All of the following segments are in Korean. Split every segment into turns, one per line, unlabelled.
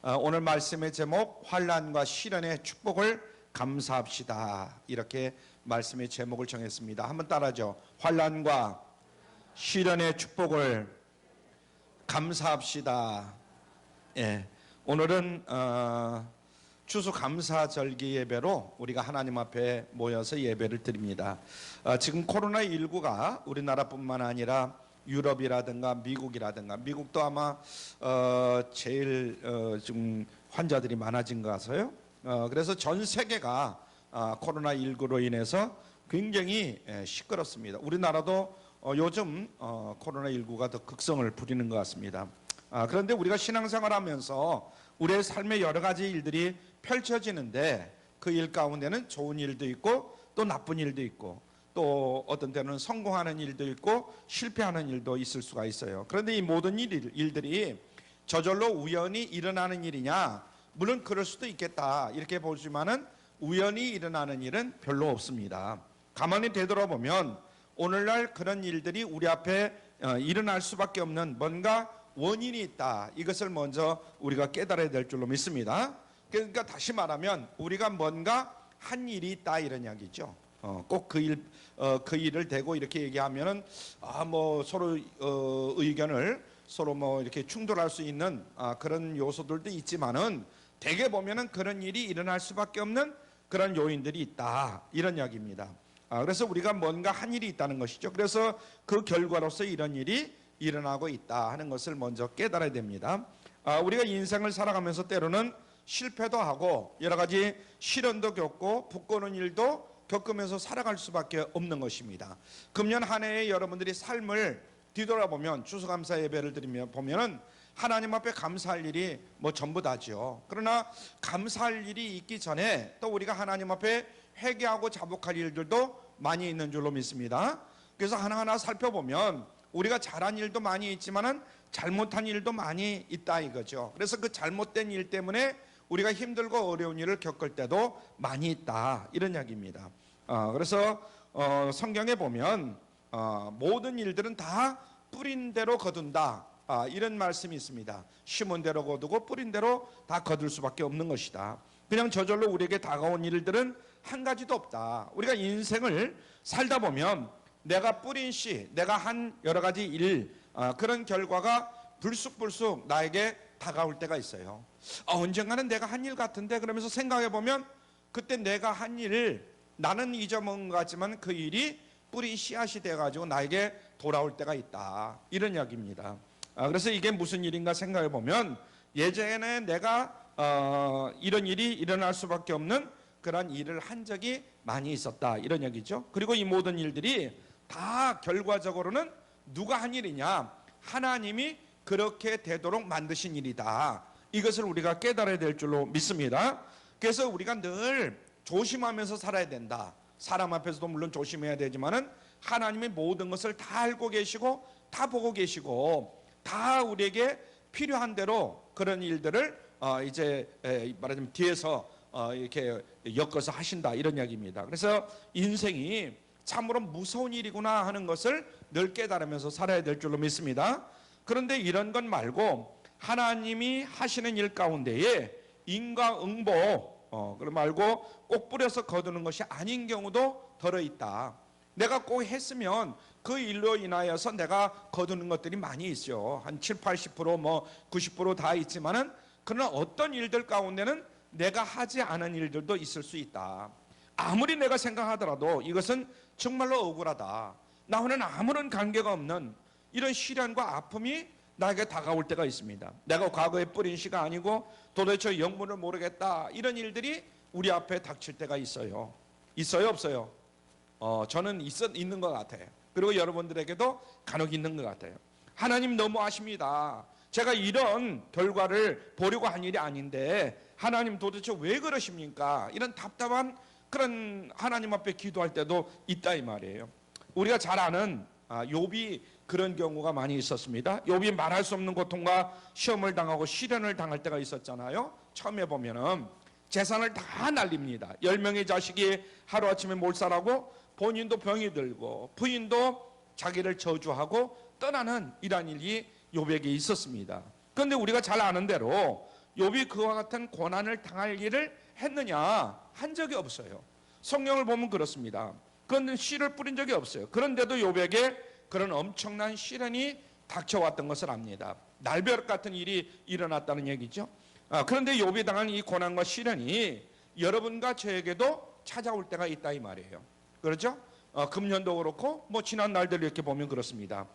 오늘 말씀의 제목 환난과 시련의 축복을 감사합시다. 이렇게 말씀의 제목을 정했습니다. 한번 따라하죠. 환난과 시련의 축복을 감사합시다. 예, 오늘은 추수감사절기 예배로 우리가 하나님 앞에 모여서 예배를 드립니다. 지금 코로나19가 우리나라뿐만 아니라 유럽이라든가 미국이라든가, 미국도 아마 제일 좀 환자들이 많아진 것 같아요. 그래서 전 세계가 코로나19로 인해서 굉장히 시끄럽습니다. 우리나라도 요즘 코로나19가 더 극성을 부리는 것 같습니다. 그런데 우리가 신앙생활하면서 우리의 삶의 여러 가지 일들이 펼쳐지는데 그 일 가운데는 좋은 일도 있고 또 나쁜 일도 있고 또 어떤 때는 성공하는 일도 있고 실패하는 일도 있을 수가 있어요. 그런데 이 모든 일들이 저절로 우연히 일어나는 일이냐? 물론 그럴 수도 있겠다 이렇게 보지만은 우연히 일어나는 일은 별로 없습니다. 가만히 되돌아보면 오늘날 그런 일들이 우리 앞에 일어날 수밖에 없는 뭔가 원인이 있다. 이것을 먼저 우리가 깨달아야 될 줄로 믿습니다. 그러니까 다시 말하면 우리가 뭔가 한 일이 있다 이런 이야기죠. 꼭 그 일을 대고 이렇게 얘기하면은 뭐 서로 의견을 서로 뭐 이렇게 충돌할 수 있는 그런 요소들도 있지만은 대개 보면은 그런 일이 일어날 수밖에 없는 그런 요인들이 있다 이런 이야기입니다. 그래서 우리가 뭔가 한 일이 있다는 것이죠. 그래서 그 결과로서 이런 일이 일어나고 있다 하는 것을 먼저 깨달아야 됩니다. 우리가 인생을 살아가면서 때로는 실패도 하고 여러 가지 시련도 겪고 부끄러운 일도 겪으면서 살아갈 수밖에 없는 것입니다. 금년 한 해에 여러분들이 삶을 뒤돌아보면 추수감사 예배를 드리며 보면은 하나님 앞에 감사할 일이 뭐 전부 다죠. 그러나 감사할 일이 있기 전에 또 우리가 하나님 앞에 회개하고 자복할 일들도 많이 있는 줄로 믿습니다. 그래서 하나하나 살펴보면 우리가 잘한 일도 많이 있지만은 잘못한 일도 많이 있다 이거죠. 그래서 그 잘못된 일 때문에 우리가 힘들고 어려운 일을 겪을 때도 많이 있다 이런 이야기입니다. 그래서 성경에 보면 모든 일들은 다 뿌린 대로 거둔다 이런 말씀이 있습니다. 심은 대로 거두고 뿌린 대로 다 거둘 수밖에 없는 것이다. 그냥 저절로 우리에게 다가온 일들은 한 가지도 없다. 우리가 인생을 살다 보면 내가 뿌린 씨, 내가 한 여러 가지 일 그런 결과가 불쑥불쑥 나에게 다가올 때가 있어요. 언젠가는 내가 한 일 같은데 그러면서 생각해 보면 그때 내가 한 일을 나는 잊어먹은 것 같지만 그 일이 뿌린 씨앗이 돼가지고 나에게 돌아올 때가 있다 이런 이야기입니다. 그래서 이게 무슨 일인가 생각해 보면 예전에 내가 이런 일이 일어날 수밖에 없는 그런 일을 한 적이 많이 있었다 이런 얘기죠. 그리고 이 모든 일들이 다 결과적으로는 누가 한 일이냐? 하나님이 그렇게 되도록 만드신 일이다. 이것을 우리가 깨달아야 될 줄로 믿습니다. 그래서 우리가 늘 조심하면서 살아야 된다. 사람 앞에서도 물론 조심해야 되지만은 하나님이 모든 것을 다 알고 계시고 다 보고 계시고 다 우리에게 필요한 대로 그런 일들을 이제 말하자면 뒤에서 이렇게 엮어서 하신다 이런 이야기입니다. 그래서 인생이 참으로 무서운 일이구나 하는 것을 늘 깨달으면서 살아야 될 줄로 믿습니다. 그런데 이런 것 말고 하나님이 하시는 일 가운데에 인과응보 그런 말고 꼭 뿌려서 거두는 것이 아닌 경우도 들어있다. 내가 꼭 했으면 그 일로 인하여서 내가 거두는 것들이 많이 있죠. 한 7, 80% 뭐 90% 다 있지만은 그러나 어떤 일들 가운데는 내가 하지 않은 일들도 있을 수 있다. 아무리 내가 생각하더라도 이것은 정말로 억울하다. 나와는 아무런 관계가 없는 이런 시련과 아픔이 나에게 다가올 때가 있습니다. 내가 과거에 뿌린 씨가 아니고 도대체 영문을 모르겠다 이런 일들이 우리 앞에 닥칠 때가 있어요. 있어요 없어요? 저는 있는 것 같아요. 그리고 여러분들에게도 간혹 있는 것 같아요. 하나님 너무 아십니다. 제가 이런 결과를 보려고 한 일이 아닌데 하나님 도대체 왜 그러십니까? 이런 답답한 그런 하나님 앞에 기도할 때도 있다 이 말이에요. 우리가 잘 아는 욥이 그런 경우가 많이 있었습니다. 욥이 말할 수 없는 고통과 시험을 당하고 시련을 당할 때가 있었잖아요. 처음에 보면은 재산을 다 날립니다. 10명의 자식이 하루아침에 몰살하고 본인도 병이 들고 부인도 자기를 저주하고 떠나는 이러한 일이 욥에게 있었습니다. 그런데 우리가 잘 아는 대로 욥이 그와 같은 고난을 당할 일을 했느냐? 한 적이 없어요. 성경을 보면 그렇습니다. 그건 씨를 뿌린 적이 없어요. 그런데도 욥에게 그런 엄청난 시련이 닥쳐왔던 것을 압니다. 날벼락 같은 일이 일어났다는 얘기죠. 그런데 욥이 당한 이 고난과 시련이 여러분과 저에게도 찾아올 때가 있다 이 말이에요. 그렇죠? 금년도 그렇고 뭐 지난 날들 이렇게 보면 그렇습니다.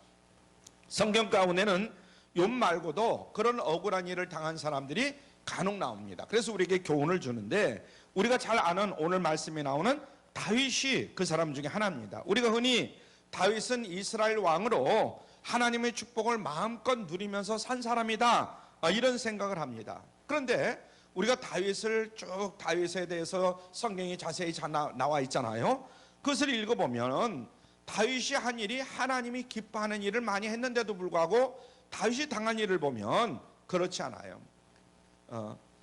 성경 가운데는 욥 말고도 그런 억울한 일을 당한 사람들이 간혹 나옵니다. 그래서 우리에게 교훈을 주는데, 우리가 잘 아는 오늘 말씀에 나오는 다윗이 그 사람 중에 하나입니다. 우리가 흔히 다윗은 이스라엘 왕으로 하나님의 축복을 마음껏 누리면서 산 사람이다, 이런 생각을 합니다. 그런데 우리가 다윗을 쭉, 다윗에 대해서 성경이 자세히 나와 있잖아요. 그것을 읽어보면 다윗이 한 일이 하나님이 기뻐하는 일을 많이 했는데도 불구하고 다윗이 당한 일을 보면 그렇지 않아요.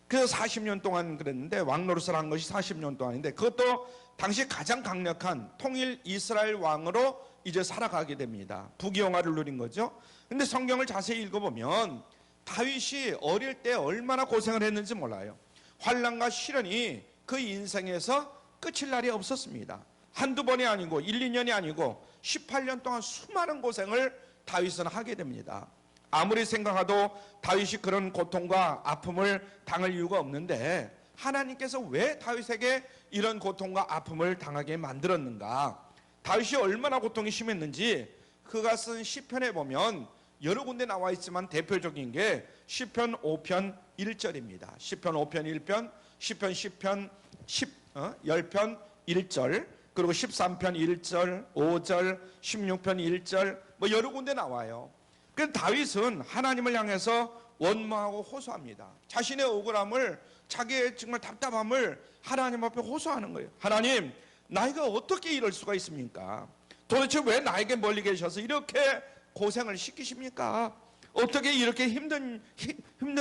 그래서 40년 동안 그랬는데, 왕노릇을 한 것이 40년 동안인데, 그것도 당시 가장 강력한 통일 이스라엘 왕으로 이제 살아가게 됩니다. 부귀영화를 누린 거죠. 근데 성경을 자세히 읽어보면 다윗이 어릴 때 얼마나 고생을 했는지 몰라요. 환난과 시련이 그 인생에서 끝일 날이 없었습니다. 한두 번이 아니고 1, 2년이 아니고 18년 동안 수많은 고생을 다윗은 하게 됩니다. 아무리 생각해도 다윗이 그런 고통과 아픔을 당할 이유가 없는데, 하나님께서 왜 다윗에게 이런 고통과 아픔을 당하게 만들었는가? 다윗이 얼마나 고통이 심했는지 그가 쓴 시편에 보면 여러 군데 나와 있지만 대표적인 게 시편 5편 1절입니다. 시편 5편 1편, 시편 10편 10편 1절, 그리고 13편 1절, 5절, 16편 1절, 뭐 여러 군데 나와요. 그래서 다윗은 하나님을 향해서 원망하고 호소합니다. 자신의 억울함을, 자기의 정말 답답함을 하나님 앞에 호소하는 거예요. 하나님, 나이가 어떻게 이럴 수가 있습니까? 도대체 왜 나에게 멀리 계셔서 이렇게 고생을 시키십니까? 어떻게 이렇게 힘든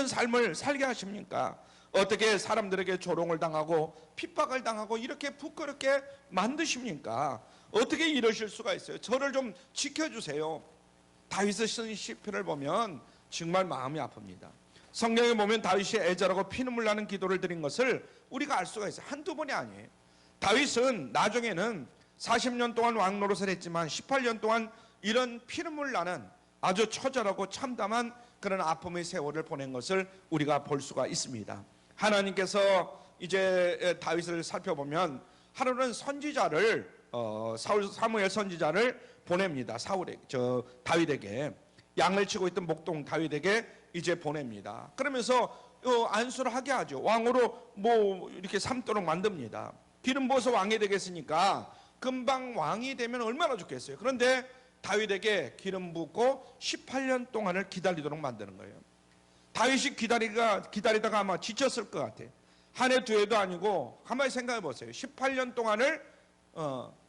삶을 살게 하십니까? 어떻게 사람들에게 조롱을 당하고 핍박을 당하고 이렇게 부끄럽게 만드십니까? 어떻게 이러실 수가 있어요? 저를 좀 지켜주세요. 다윗의 쓴 시편을 보면 정말 마음이 아픕니다. 성경에 보면 다윗이 애절하고 피눈물 나는 기도를 드린 것을 우리가 알 수가 있어요. 한두 번이 아니에요. 다윗은 나중에는 40년 동안 왕노릇을 했지만 18년 동안 이런 피눈물 나는 아주 처절하고 참담한 그런 아픔의 세월을 보낸 것을 우리가 볼 수가 있습니다. 하나님께서 이제 다윗을 살펴보면 하루는 선지자를 사무엘 선지자를 보냅니다. 다윗에게, 양을 치고 있던 목동 다윗에게 이제 보냅니다. 그러면서 안수를 하게 하죠. 왕으로 뭐 이렇게 삼도록 만듭니다. 기름 부어서 왕이 되겠으니까 금방 왕이 되면 얼마나 좋겠어요. 그런데 다윗에게 기름 붓고 18년 동안을 기다리도록 만드는 거예요. 다윗이 기다리다가 아마 지쳤을 것 같아요. 한 해 두 해도 아니고 가만히 생각해 보세요. 18년 동안을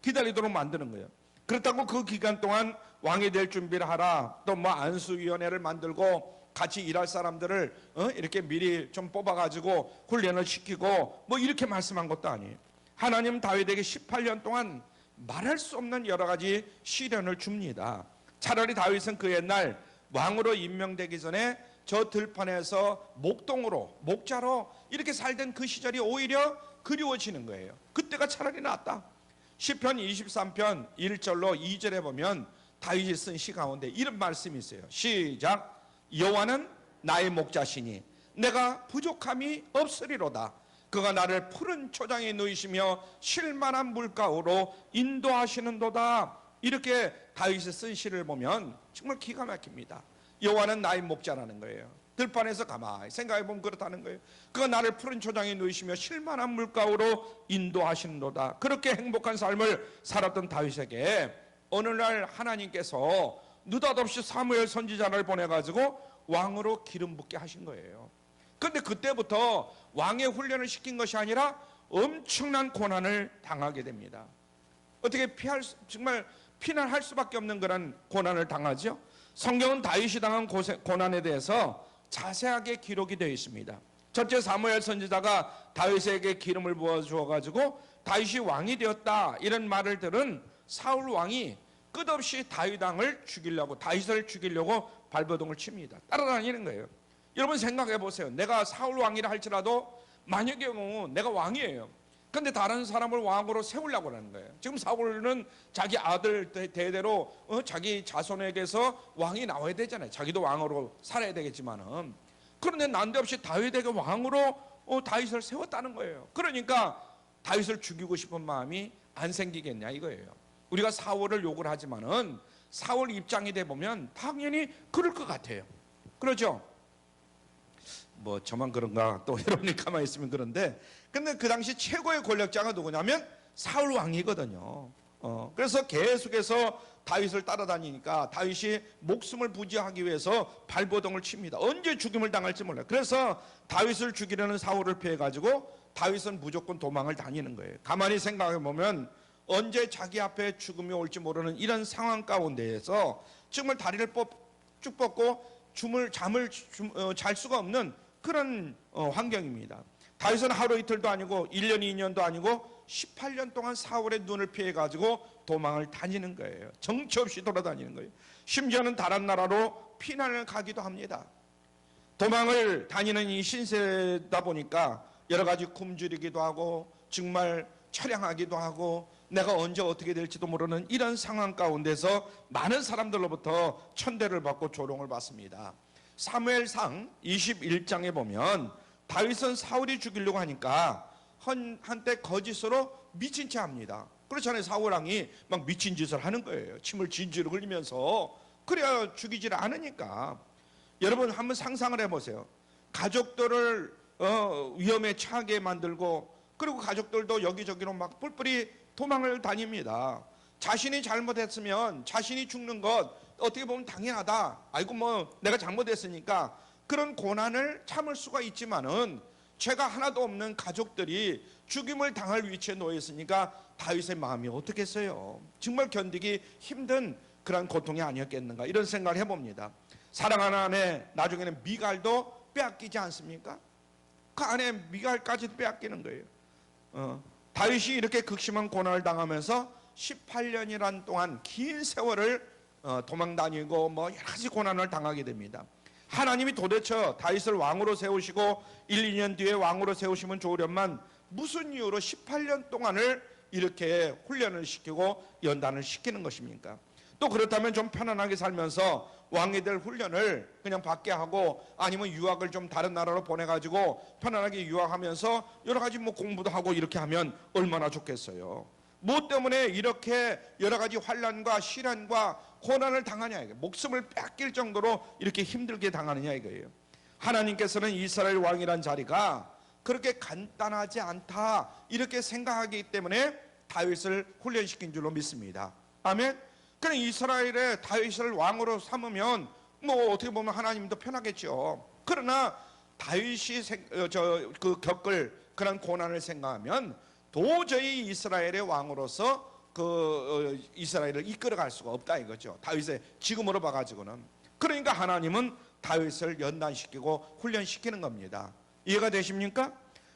기다리도록 만드는 거예요. 그렇다고 그 기간 동안 왕이 될 준비를 하라, 또 뭐 안수위원회를 만들고 같이 일할 사람들을 이렇게 미리 좀 뽑아가지고 훈련을 시키고 뭐 이렇게 말씀한 것도 아니에요. 하나님 다윗에게 18년 동안 말할 수 없는 여러 가지 시련을 줍니다. 차라리 다윗은 그 옛날 왕으로 임명되기 전에 저 들판에서 목자로 이렇게 살던 그 시절이 오히려 그리워지는 거예요. 그때가 차라리 낫다. 시편 23편 1절로 2절에 보면 다윗이 쓴 시 가운데 이런 말씀이 있어요. 시작. 여호와는 나의 목자시니 내가 부족함이 없으리로다. 그가 나를 푸른 초장에 누이시며 쉴만한 물가로 인도하시는도다. 이렇게 다윗이 쓴 시를 보면 정말 기가 막힙니다. 여호와는 나의 목자라는 거예요. 들판에서 가만히 생각해보면 그렇다는 거예요. 그가 나를 푸른 초장에 누이시며 쉴만한 물가로 인도하시는도다. 그렇게 행복한 삶을 살았던 다윗에게 어느 날 하나님께서 느닷없이 사무엘 선지자를 보내가지고 왕으로 기름 붓게 하신 거예요. 그런데 그때부터 왕의 훈련을 시킨 것이 아니라 엄청난 고난을 당하게 됩니다. 어떻게 정말 피난할 수밖에 없는 그런 고난을 당하죠. 성경은 다윗이 당한 고난에 대해서 자세하게 기록이 되어 있습니다. 첫째, 사무엘 선지자가 다윗에게 기름을 부어 주어가지고 다윗이 왕이 되었다 이런 말을 들은 사울 왕이 끝없이 다윗을 죽이려고 발버둥을 칩니다. 따라다니는 거예요. 여러분 생각해 보세요. 내가 사울 왕이라 할지라도 만약에 내가 왕이에요. 근데 다른 사람을 왕으로 세우려고 하는 거예요. 지금 사울은 자기 아들 대대로 자기 자손에게서 왕이 나와야 되잖아요. 자기도 왕으로 살아야 되겠지만은. 그런데 난데없이 다윗에게 왕으로 다윗을 세웠다는 거예요. 그러니까 다윗을 죽이고 싶은 마음이 안 생기겠냐 이거예요. 우리가 사울을 욕을 하지만은 사울 입장이 돼 보면 당연히 그럴 것 같아요. 그렇죠? 뭐 저만 그런가 또 여러분이 가만히 있으면 그런데, 근데 그 당시 최고의 권력자가 누구냐면 사울 왕이거든요. 그래서 계속해서 다윗을 따라다니니까 다윗이 목숨을 부지하기 위해서 발버둥을 칩니다. 언제 죽임을 당할지 몰라요. 그래서 다윗을 죽이려는 사울을 피해가지고 다윗은 무조건 도망을 다니는 거예요. 가만히 생각해 보면 언제 자기 앞에 죽음이 올지 모르는 이런 상황 가운데에서 정말 다리를 쭉 뻗고 잠을 잘 수가 없는 그런 환경입니다. 다윗은 하루 이틀도 아니고 1년 2년도 아니고 18년 동안 사울의 눈을 피해가지고 도망을 다니는 거예요. 정처 없이 돌아다니는 거예요. 심지어는 다른 나라로 피난을 가기도 합니다. 도망을 다니는 이 신세다 보니까 여러 가지 굶주리기도 하고 정말 처량하기도 하고 내가 언제 어떻게 될지도 모르는 이런 상황 가운데서 많은 사람들로부터 천대를 받고 조롱을 받습니다. 사무엘상 21장에 보면 다윗은 사울이 죽이려고 하니까 한때 거짓으로 미친 채 합니다. 그렇잖아요. 사울 왕이 막 미친 짓을 하는 거예요. 침을 진지로 흘리면서. 그래야 죽이질 않으니까. 여러분 한번 상상을 해보세요. 가족들을 위험에 처하게 만들고, 그리고 가족들도 여기저기로 막 뿔뿔이 도망을 다닙니다. 자신이 잘못했으면 자신이 죽는 것 어떻게 보면 당연하다. 아이고 뭐 내가 잘못했으니까 그런 고난을 참을 수가 있지만은 죄가 하나도 없는 가족들이 죽임을 당할 위치에 놓여 있으니까 다윗의 마음이 어떻겠어요? 정말 견디기 힘든 그런 고통이 아니었겠는가 이런 생각을 해봅니다. 사랑하는 아내 나중에는 미갈도 빼앗기지 않습니까? 그 아내 미갈까지도 빼앗기는 거예요. 다윗이 이렇게 극심한 고난을 당하면서 18년이란 동안 긴 세월을 도망다니고 뭐 여러 가지 고난을 당하게 됩니다. 하나님이 도대체 다윗을 왕으로 세우시고 1, 2년 뒤에 왕으로 세우시면 좋으련만 무슨 이유로 18년 동안을 이렇게 훈련을 시키고 연단을 시키는 것입니까? 또 그렇다면 좀 편안하게 살면서 왕이 될 훈련을 그냥 받게 하고 아니면 유학을 좀 다른 나라로 보내가지고 편안하게 유학하면서 여러 가지 뭐 공부도 하고 이렇게 하면 얼마나 좋겠어요. 무엇 때문에 이렇게 여러 가지 환난과 시련과 고난을 당하냐 이거예요. 목숨을 뺏길 정도로 이렇게 힘들게 당하느냐 이거예요. 하나님께서는 이스라엘 왕이란 자리가 그렇게 간단하지 않다 이렇게 생각하기 때문에 다윗을 훈련시킨 줄로 믿습니다. 아멘. 그냥 이스라엘의 다윗을 왕으로 삼으면 뭐 어떻게 보면 하나님도 편하겠죠. 그러나 다윗이 겪을 그런 고난을 생각하면 도저히 이스라엘의 왕으로서 이스라엘을 이끌어갈 수가 없다 이거죠. 다윗의 지금으로 봐가지고는. 그러니까 하나님은 다윗을 연단시키고 훈련시키는 겁니다. 이해가 되십니까?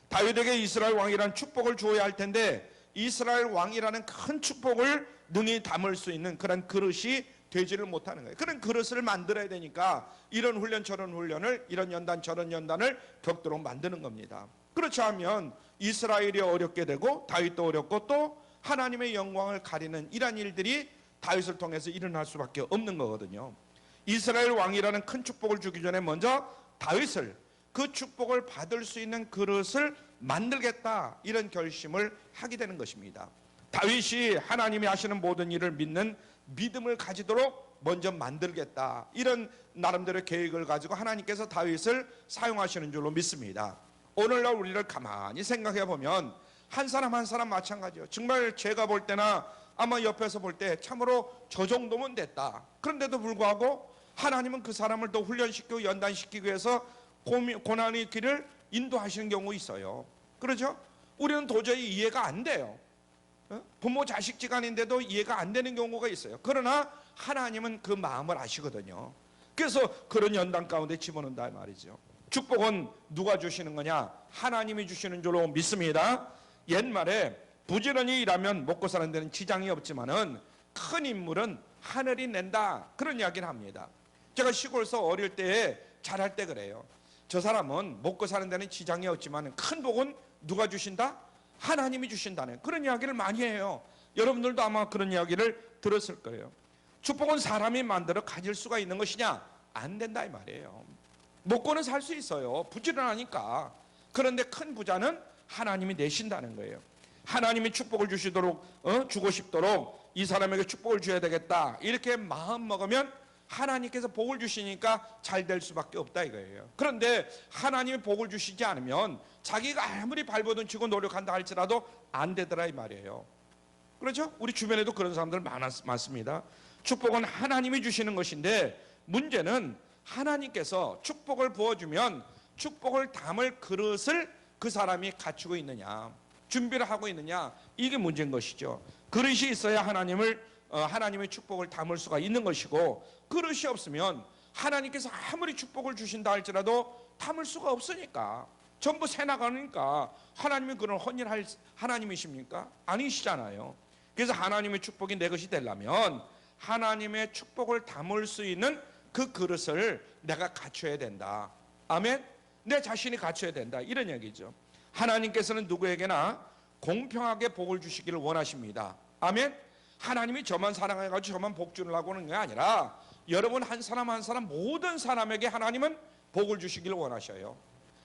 다윗에게 이스라엘 왕이라는 축복을 주어야 할 텐데 이스라엘 왕이라는 큰 축복을 능히 담을 수 있는 그런 그릇이 되지를 못하는 거예요. 그런 그릇을 만들어야 되니까 이런 훈련 저런 훈련을, 이런 연단 저런 연단을 겪도록 만드는 겁니다. 그렇지 않으면 이스라엘이 어렵게 되고 다윗도 어렵고 또 하나님의 영광을 가리는 이러한 일들이 다윗을 통해서 일어날 수밖에 없는 거거든요. 이스라엘 왕이라는 큰 축복을 주기 전에 먼저 다윗을, 그 축복을 받을 수 있는 그릇을 만들겠다 이런 결심을 하게 되는 것입니다. 다윗이 하나님이 하시는 모든 일을 믿는 믿음을 가지도록 먼저 만들겠다 이런 나름대로 계획을 가지고 하나님께서 다윗을 사용하시는 줄로 믿습니다. 오늘날 우리를 가만히 생각해 보면 한 사람 한 사람 마찬가지예요. 정말 제가 볼 때나 아마 옆에서 볼 때 참으로 저 정도면 됐다. 그런데도 불구하고 하나님은 그 사람을 더 훈련시키고 연단시키기 위해서 고난의 길을 인도하시는 경우 있어요. 그렇죠? 우리는 도저히 이해가 안 돼요. 부모 자식 지간인데도 이해가 안 되는 경우가 있어요. 그러나 하나님은 그 마음을 아시거든요. 그래서 그런 연단 가운데 집어넣는다 말이죠. 축복은 누가 주시는 거냐? 하나님이 주시는 줄로 믿습니다. 옛말에 부지런히 일하면 먹고 사는 데는 지장이 없지만은 큰 인물은 하늘이 낸다 그런 이야기를 합니다. 제가 시골에서 어릴 때에 잘할 때 그래요. 저 사람은 먹고 사는 데는 지장이 없지만 큰 복은 누가 주신다? 하나님이 주신다는 그런 이야기를 많이 해요. 여러분들도 아마 그런 이야기를 들었을 거예요. 축복은 사람이 만들어 가질 수가 있는 것이냐? 안 된다 이 말이에요. 먹고는 살 수 있어요. 부지런하니까. 그런데 큰 부자는 하나님이 내신다는 거예요. 하나님이 축복을 주고 싶도록 이 사람에게 축복을 줘야 되겠다 이렇게 마음 먹으면 하나님께서 복을 주시니까 잘 될 수밖에 없다 이거예요. 그런데 하나님이 복을 주시지 않으면 자기가 아무리 발버둥 치고 노력한다 할지라도 안 되더라 이 말이에요. 그렇죠? 우리 주변에도 그런 사람들 많습니다. 축복은 하나님이 주시는 것인데 문제는 하나님께서 축복을 부어주면 축복을 담을 그릇을 그 사람이 갖추고 있느냐, 준비를 하고 있느냐, 이게 문제인 것이죠. 그릇이 있어야 하나님의 축복을 담을 수가 있는 것이고, 그릇이 없으면 하나님께서 아무리 축복을 주신다 할지라도 담을 수가 없으니까, 전부 새 나가니까 하나님이 그런 헌일할 하나님이십니까? 아니시잖아요. 그래서 하나님의 축복이 내 것이 되려면 하나님의 축복을 담을 수 있는 그 그릇을 내가 갖춰야 된다. 아멘? 내 자신이 갖춰야 된다. 이런 얘기죠. 하나님께서는 누구에게나 공평하게 복을 주시기를 원하십니다. 아멘? 하나님이 저만 사랑해가지고 저만 복 주려고 하는 게 아니라 여러분 한 사람 한 사람 모든 사람에게 하나님은 복을 주시기를 원하셔요.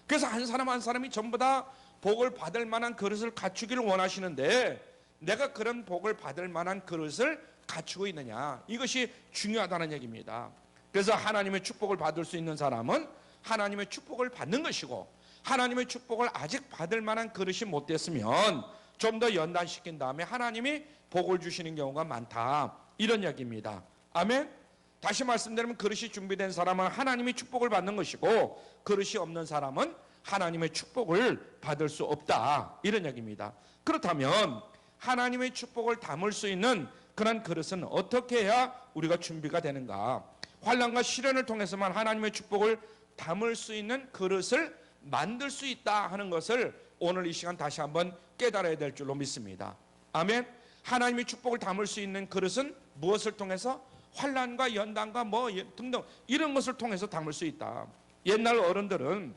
그래서 한 사람 한 사람이 전부 다 복을 받을 만한 그릇을 갖추기를 원하시는데 내가 그런 복을 받을 만한 그릇을 갖추고 있느냐, 이것이 중요하다는 얘기입니다. 그래서 하나님의 축복을 받을 수 있는 사람은 하나님의 축복을 받는 것이고, 하나님의 축복을 아직 받을 만한 그릇이 못 됐으면 좀 더 연단시킨 다음에 하나님이 복을 주시는 경우가 많다, 이런 이야기입니다. 아멘? 다시 말씀드리면 그릇이 준비된 사람은 하나님이 축복을 받는 것이고, 그릇이 없는 사람은 하나님의 축복을 받을 수 없다, 이런 이야기입니다. 그렇다면 하나님의 축복을 담을 수 있는 그런 그릇은 어떻게 해야 우리가 준비가 되는가? 환난과 시련을 통해서만 하나님의 축복을 담을 수 있는 그릇을 만들 수 있다 하는 것을 오늘 이 시간 다시 한번 깨달아야 될 줄로 믿습니다. 아멘. 하나님의 축복을 담을 수 있는 그릇은 무엇을 통해서? 환난과 연단과 뭐 등등 이런 것을 통해서 담을 수 있다. 옛날 어른들은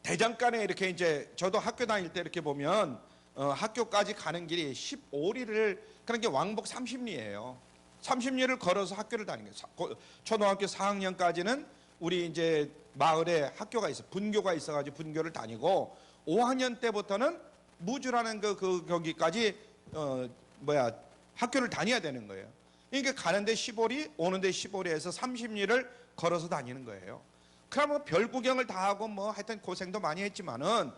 대장간에 이렇게 이제 저도 학교 다닐 때 이렇게 보면 학교까지 가는 길이 15리를, 그런 게 왕복 30리예요. 30리를 걸어서 학교를 다니는 거예요. 초등학교 4학년까지는 우리 이제 마을에 학교가 있어, 분교가 있어가지고 분교를 다니고 5학년 때부터는 무주라는 거기까지 학교를 다녀야 되는 거예요. 그러니까 가는데 15리, 오는데 15리에서 30리를 걸어서 다니는 거예요. 그러면 별 구경을 다 하고 뭐 하여튼 고생도 많이 했지만은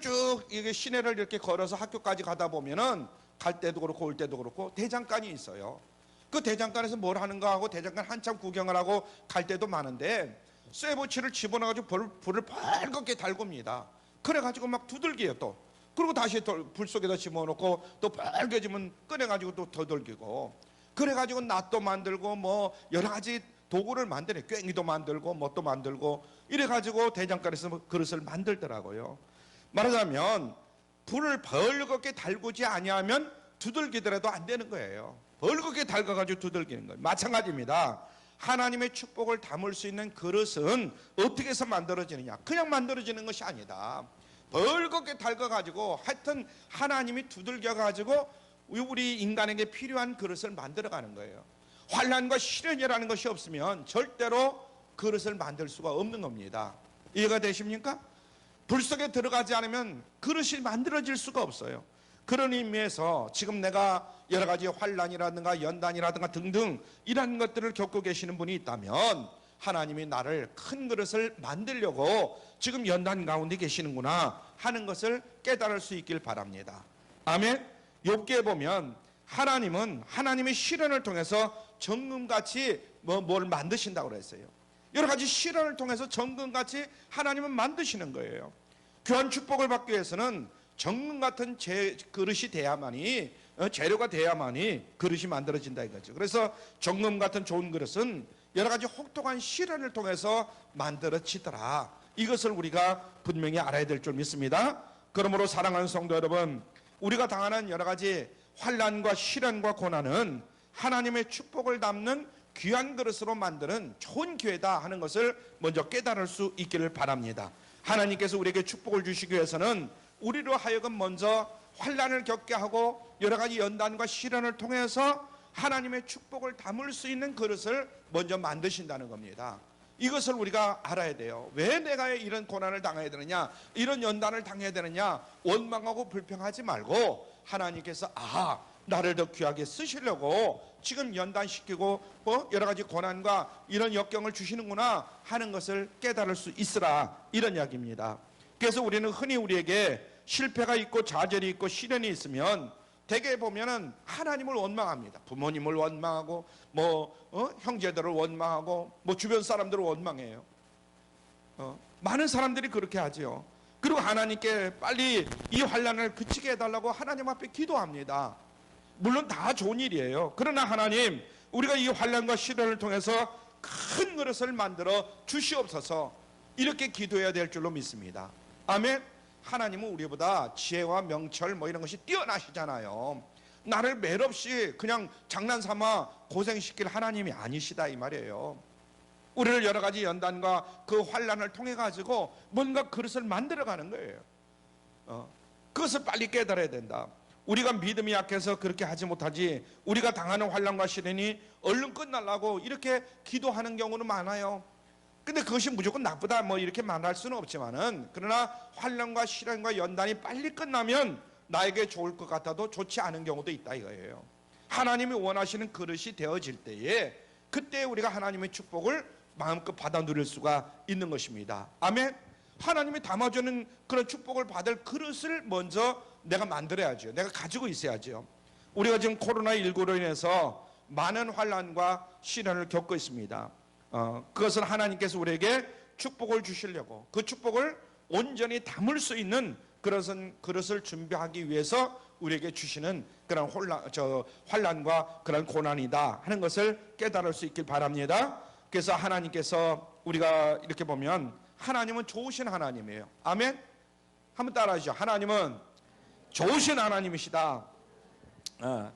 쭉 이게 시내를 이렇게 걸어서 학교까지 가다 보면은 갈 때도 그렇고 올 때도 그렇고 대장간이 있어요. 그 대장간에서 뭘 하는가 하고 대장간 한참 구경을 하고 갈 때도 많은데 쇠붙이를 집어넣어가지고 불을 밝게 달굽니다. 그래가지고 막 두들겨요 또. 그리고 다시 불 속에다 집어넣고 또 빨개지면 꺼내가지고 또 더들기고. 그래가지고 낫도 만들고 뭐 여러 가지 도구를 만드네. 꽹이도 만들고 뭣도 만들고 이래가지고 대장간에서 그릇을 만들더라고요. 말하자면 불을 벌겋게 달구지 아니하면 두들기더라도 안 되는 거예요. 벌겋게 달궈가지고 두들기는 거예요. 마찬가지입니다. 하나님의 축복을 담을 수 있는 그릇은 어떻게 해서 만들어지느냐? 그냥 만들어지는 것이 아니다. 벌겋게 달궈가지고 하여튼 하나님이 두들겨가지고 우리 인간에게 필요한 그릇을 만들어가는 거예요. 환난과 시련이라는 것이 없으면 절대로 그릇을 만들 수가 없는 겁니다. 이해가 되십니까? 불 속에 들어가지 않으면 그릇이 만들어질 수가 없어요. 그런 의미에서 지금 내가 여러 가지 환난이라든가 연단이라든가 등등 이런 것들을 겪고 계시는 분이 있다면 하나님이 나를 큰 그릇을 만들려고 지금 연단 가운데 계시는구나 하는 것을 깨달을 수 있길 바랍니다. 아멘. 욥기에 보면 하나님은 하나님의 시련을 통해서 정금같이 뭘 만드신다고 그랬어요. 여러 가지 시련을 통해서 정금같이 하나님은 만드시는 거예요. 교환 축복을 받기 위해서는 정금 같은 그릇이 돼야만이, 재료가 돼야만이 그릇이 만들어진다 이거죠. 그래서 정금 같은 좋은 그릇은 여러 가지 혹독한 시련을 통해서 만들어지더라. 이것을 우리가 분명히 알아야 될 줄 믿습니다. 그러므로 사랑하는 성도 여러분, 우리가 당하는 여러 가지 환난과 시련과 고난은 하나님의 축복을 담는 귀한 그릇으로 만드는 좋은 기회다 하는 것을 먼저 깨달을 수 있기를 바랍니다. 하나님께서 우리에게 축복을 주시기 위해서는 우리로 하여금 먼저 환난을 겪게 하고 여러 가지 연단과 시련을 통해서 하나님의 축복을 담을 수 있는 그릇을 먼저 만드신다는 겁니다. 이것을 우리가 알아야 돼요. 왜 내가 이런 고난을 당해야 되느냐, 이런 연단을 당해야 되느냐, 원망하고 불평하지 말고 하나님께서 나를 더 귀하게 쓰시려고 지금 연단시키고 여러 가지 고난과 이런 역경을 주시는구나 하는 것을 깨달을 수 있으라, 이런 이야기입니다. 그래서 우리는 흔히 우리에게 실패가 있고 좌절이 있고 시련이 있으면 대개 보면은 하나님을 원망합니다. 부모님을 원망하고 형제들을 원망하고 주변 사람들을 원망해요. 많은 사람들이 그렇게 하죠. 그리고 하나님께 빨리 이 환난을 그치게 해달라고 하나님 앞에 기도합니다. 물론 다 좋은 일이에요. 그러나 하나님, 우리가 이 환난과 시련을 통해서 큰 그릇을 만들어 주시옵소서, 이렇게 기도해야 될 줄로 믿습니다. 아멘. 하나님은 우리보다 지혜와 명철 이런 것이 뛰어나시잖아요. 나를 매없이 그냥 장난삼아 고생시킬 하나님이 아니시다, 이 말이에요. 우리를 여러 가지 연단과 그 환난을 통해 가지고 뭔가 그릇을 만들어가는 거예요. 그것을 빨리 깨달아야 된다. 우리가 믿음이 약해서 그렇게 하지 못하지, 우리가 당하는 환난과 시련이 얼른 끝나려고 이렇게 기도하는 경우는 많아요. 근데 그것이 무조건 나쁘다 이렇게 말할 수는 없지만은, 그러나 환난과 시련과 연단이 빨리 끝나면 나에게 좋을 것 같아도 좋지 않은 경우도 있다 이거예요. 하나님이 원하시는 그릇이 되어질 때에, 그때 우리가 하나님의 축복을 마음껏 받아 누릴 수가 있는 것입니다. 아멘. 하나님이 담아주는 그런 축복을 받을 그릇을 먼저 내가 만들어야죠. 내가 가지고 있어야죠. 우리가 지금 코로나19로 인해서 많은 환난과 시련을 겪고 있습니다. 그것을 하나님께서 우리에게 축복을 주시려고, 그 축복을 온전히 담을 수 있는 그릇을 준비하기 위해서 우리에게 주시는 그런 환난과 그런 고난이다 하는 것을 깨달을 수 있길 바랍니다. 그래서 하나님께서, 우리가 이렇게 보면 하나님은 좋으신 하나님이에요. 아멘. 한번 따라하시죠. 하나님은 좋으신 하나님이시다.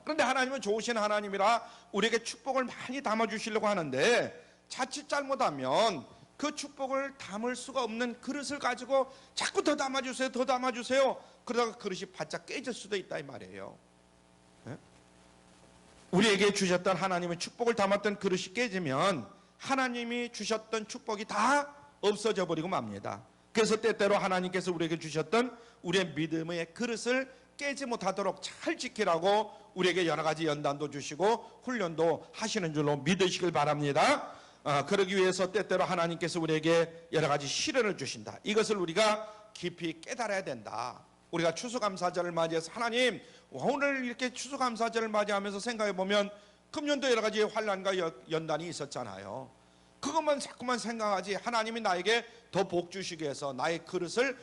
그런데 하나님은 좋으신 하나님이라 우리에게 축복을 많이 담아주시려고 하는데, 자칫 잘못하면 그 축복을 담을 수가 없는 그릇을 가지고 자꾸 더 담아주세요, 더 담아주세요, 그러다가 그릇이 바짝 깨질 수도 있다 이 말이에요. 우리에게 주셨던 하나님의 축복을 담았던 그릇이 깨지면 하나님이 주셨던 축복이 다 없어져 버리고 맙니다. 그래서 때때로 하나님께서 우리에게 주셨던 우리의 믿음의 그릇을 깨지 못하도록 잘 지키라고 우리에게 여러 가지 연단도 주시고 훈련도 하시는 줄로 믿으시길 바랍니다. 그러기 위해서 때때로 하나님께서 우리에게 여러 가지 시련을 주신다. 이것을 우리가 깊이 깨달아야 된다. 우리가 추수감사절을 맞이해서 하나님, 오늘 이렇게 추수감사절을 맞이하면서 생각해 보면 금년도 여러 가지 환난과 연단이 있었잖아요. 그것만 자꾸만 생각하지, 하나님이 나에게 더 복 주시기 위해서 나의 그릇을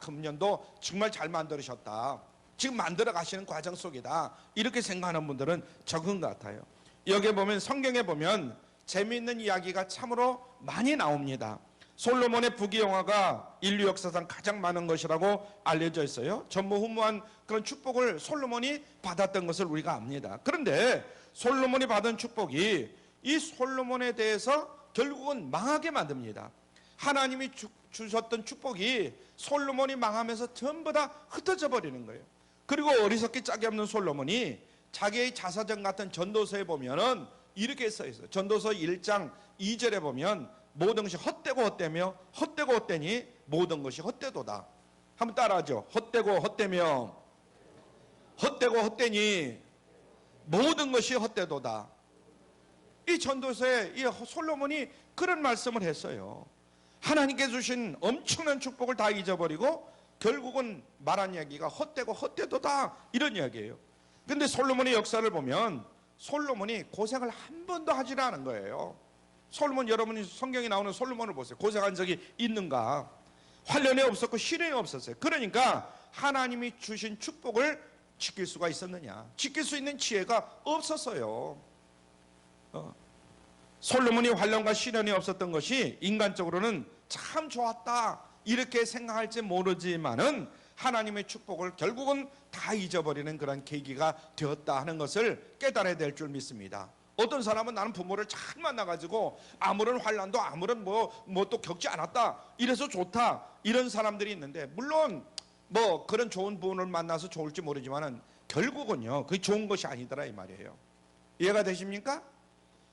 금년도 정말 잘 만들으셨다, 지금 만들어 가시는 과정 속이다, 이렇게 생각하는 분들은 적은 것 같아요. 여기에 보면, 성경에 보면 재미있는 이야기가 참으로 많이 나옵니다. 솔로몬의 부귀영화가 인류 역사상 가장 많은 것이라고 알려져 있어요. 전무후무한 그런 축복을 솔로몬이 받았던 것을 우리가 압니다. 그런데 솔로몬이 받은 축복이 이 솔로몬에 대해서 결국은 망하게 만듭니다. 하나님이 주셨던 축복이 솔로몬이 망하면서 전부 다 흩어져 버리는 거예요. 그리고 어리석기 짝이 없는 솔로몬이 자기의 자서전 같은 전도서에 보면은 이렇게 써 있어요. 전도서 1장 2절에 보면 모든 것이 헛되고 헛되며 헛되고 헛되니 모든 것이 헛되도다. 한번 따라하죠. 헛되고 헛되며 헛되고 헛되니 모든 것이 헛되도다. 이 전도서에 이 솔로몬이 그런 말씀을 했어요. 하나님께 주신 엄청난 축복을 다 잊어버리고 결국은 말한 이야기가 헛되고 헛되도다, 이런 이야기예요. 근데 솔로몬의 역사를 보면 솔로몬이 고생을 한 번도 하지 않은 거예요. 솔로몬, 여러분이 성경에 나오는 솔로몬을 보세요. 고생한 적이 있는가? 환난이 없었고 시련이 없었어요. 그러니까 하나님이 주신 축복을 지킬 수가 있었느냐? 지킬 수 있는 지혜가 없었어요. 솔로몬이 환난과 시련이 없었던 것이 인간적으로는 참 좋았다 이렇게 생각할지 모르지만은 하나님의 축복을 결국은 다 잊어버리는 그런 계기가 되었다 하는 것을 깨달아야 될 줄 믿습니다. 어떤 사람은 나는 부모를 잘 만나가지고 아무런 환난도 아무런 뭐 또 겪지 않았다, 이래서 좋다, 이런 사람들이 있는데, 물론 뭐 그런 좋은 분을 만나서 좋을지 모르지만은 결국은요 그게 좋은 것이 아니더라 이 말이에요. 이해가 되십니까?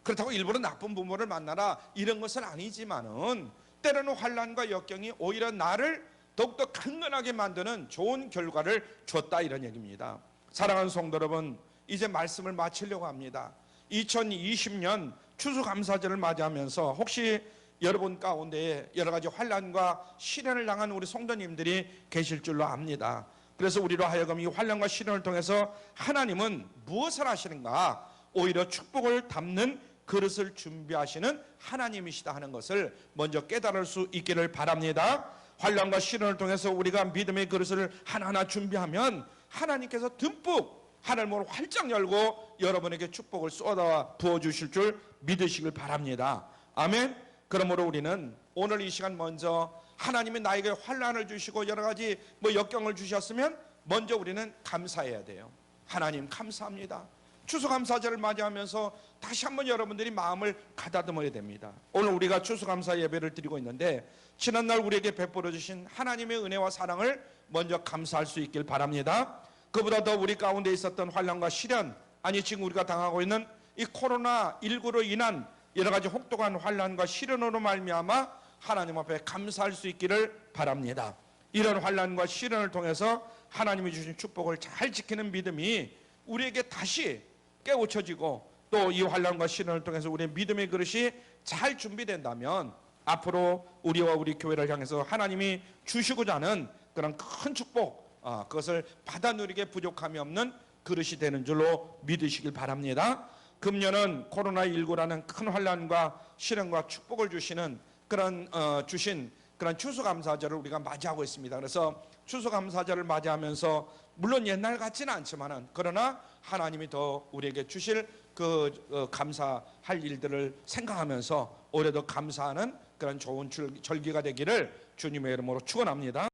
그렇다고 일부러 나쁜 부모를 만나라 이런 것은 아니지만은 때로는 환난과 역경이 오히려 나를 더욱더 강건하게 만드는 좋은 결과를 줬다, 이런 얘기입니다. 사랑하는 성도 여러분, 이제 말씀을 마치려고 합니다. 2020년 추수감사절을 맞이하면서 혹시 여러분 가운데 여러 가지 환난과 시련을 당한 우리 성도님들이 계실 줄로 압니다. 그래서 우리로 하여금 이 환난과 시련을 통해서 하나님은 무엇을 하시는가, 오히려 축복을 담는 그릇을 준비하시는 하나님이시다 하는 것을 먼저 깨달을 수 있기를 바랍니다. 환난과 시련을 통해서 우리가 믿음의 그릇을 하나하나 준비하면 하나님께서 듬뿍 하늘문을 활짝 열고 여러분에게 축복을 쏟아 부어주실 줄 믿으시길 바랍니다. 아멘. 그러므로 우리는 오늘 이 시간 먼저 하나님이 나에게 환난을 주시고 여러 가지 역경을 주셨으면 먼저 우리는 감사해야 돼요. 하나님 감사합니다. 추수감사절을 맞이하면서 다시 한번 여러분들이 마음을 가다듬어야 됩니다. 오늘 우리가 추수감사 예배를 드리고 있는데 지난날 우리에게 베풀어 주신 하나님의 은혜와 사랑을 먼저 감사할 수 있길 바랍니다. 그보다 더 우리 가운데 있었던 환난과 시련, 아니 지금 우리가 당하고 있는 이 코로나19로 인한 여러 가지 혹독한 환난과 시련으로 말미암아 하나님 앞에 감사할 수 있기를 바랍니다. 이런 환난과 시련을 통해서 하나님이 주신 축복을 잘 지키는 믿음이 우리에게 다시 깨우쳐지고 또 이 환난과 시련을 통해서 우리의 믿음의 그릇이 잘 준비된다면 앞으로 우리와 우리 교회를 향해서 하나님이 주시고자 하는 그런 큰 축복, 그것을 받아 누리게 부족함이 없는 그릇이 되는 줄로 믿으시길 바랍니다. 금년은 코로나19라는 큰 환난과 시련과 축복을 주시는 그런 주신 그런 추수감사절을 우리가 맞이하고 있습니다. 그래서 추수감사절을 맞이하면서 물론 옛날 같지는 않지만은 그러나 하나님이 더 우리에게 주실 그 감사할 일들을 생각하면서 올해도 감사하는 그런 좋은 절기가 되기를 주님의 이름으로 축원합니다.